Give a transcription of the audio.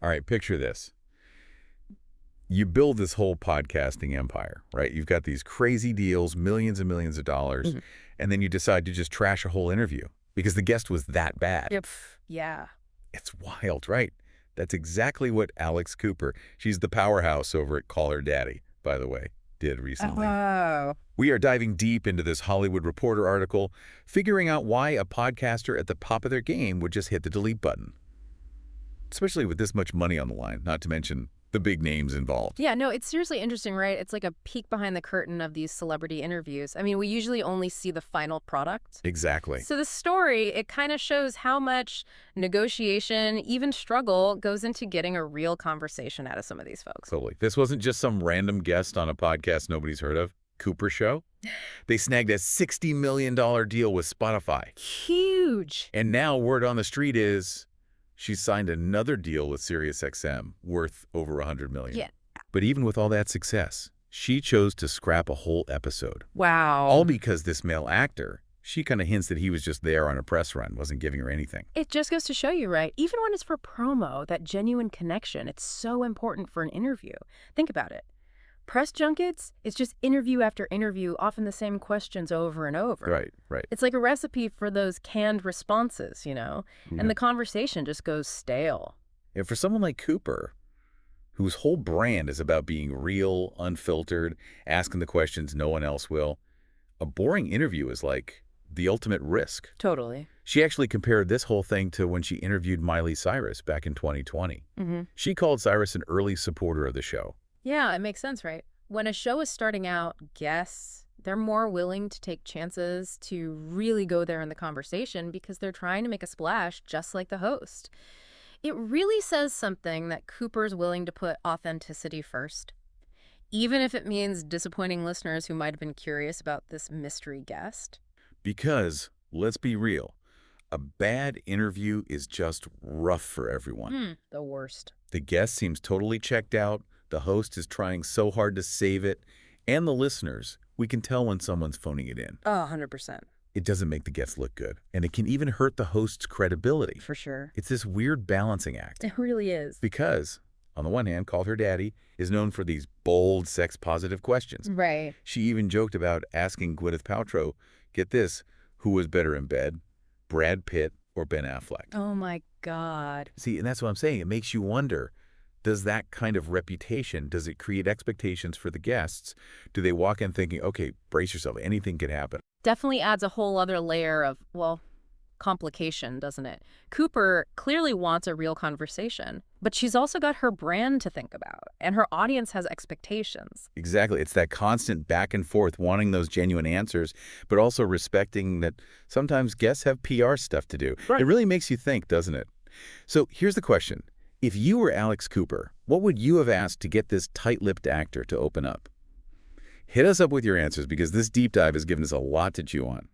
All right, picture this. You build this whole podcasting empire, right? You've got these crazy deals, millions and millions of dollars, Mhm. and then you decide to just trash a whole interview because the guest was that bad. Yep. Yeah. It's wild, right? That's exactly what Alex Cooper, she's the powerhouse over at Call Her Daddy, by the way, did recently. Oh. We are diving deep into this Hollywood Reporter article, figuring out why a podcaster at the top of their game would just hit the delete button. Especially with this much money on the line, not to mention the big names involved. Yeah, no, it's seriously interesting, right? It's like a peek behind the curtain of these celebrity interviews. I mean, we usually only see the final product. Exactly. So the story, it kind of shows how much negotiation, even struggle, goes into getting a real conversation out of some of these folks. Totally. This wasn't just some random guest on a podcast nobody's heard of. Cooper Show. They snagged a $60 million deal with Spotify. Huge. And now word on the street is she's signed another deal with SiriusXM worth over $100 million. Yeah. But even with all that success, she chose to scrap a whole episode. Wow. All because this male actor, she kind of hints that he was just there on a press run, wasn't giving her anything. It just goes to show you, right? Even when it's for promo, that genuine connection, it's so important for an interview. Think about it. Press junkets, it's just interview after interview, often the same questions over and over. Right. It's like a recipe for those canned responses, you know? Yeah. And the conversation just goes stale. And for someone like Cooper, whose whole brand is about being real, unfiltered, asking the questions no one else will, a boring interview is like the ultimate risk. Totally. She actually compared this whole thing to when she interviewed Miley Cyrus back in 2020. Mm-hmm. She called Cyrus an early supporter of the show. Yeah, it makes sense, right? When a show is starting out, guests, they're more willing to take chances to really go there in the conversation because they're trying to make a splash just like the host. It really says something that Cooper's willing to put authenticity first, even if it means disappointing listeners who might have been curious about this mystery guest. Because, let's be real, a bad interview is just rough for everyone. The worst. The guest seems totally checked out, the host is trying so hard to save it, and the listeners, we can tell when someone's phoning it in. Oh, 100%. It doesn't make the guest look good, and it can even hurt the host's credibility. For sure. It's this weird balancing act. It really is. Because, on the one hand, Called Her Daddy is known for these bold, sex-positive questions. Right. She even joked about asking Gwyneth Paltrow, get this, who was better in bed, Brad Pitt or Ben Affleck? Oh, my God. See, and that's what I'm saying. It makes you wonder, does that kind of reputation, does it create expectations for the guests? Do they walk in thinking, okay, brace yourself, anything could happen? Definitely adds a whole other layer of, well, complication, doesn't it? Cooper clearly wants a real conversation, but she's also got her brand to think about, and her audience has expectations. Exactly. It's that constant back and forth, wanting those genuine answers, but also respecting that sometimes guests have PR stuff to do. Right. It really makes you think, doesn't it? So here's the question. If you were Alex Cooper, what would you have asked to get this tight-lipped actor to open up? Hit us up with your answers because this deep dive has given us a lot to chew on.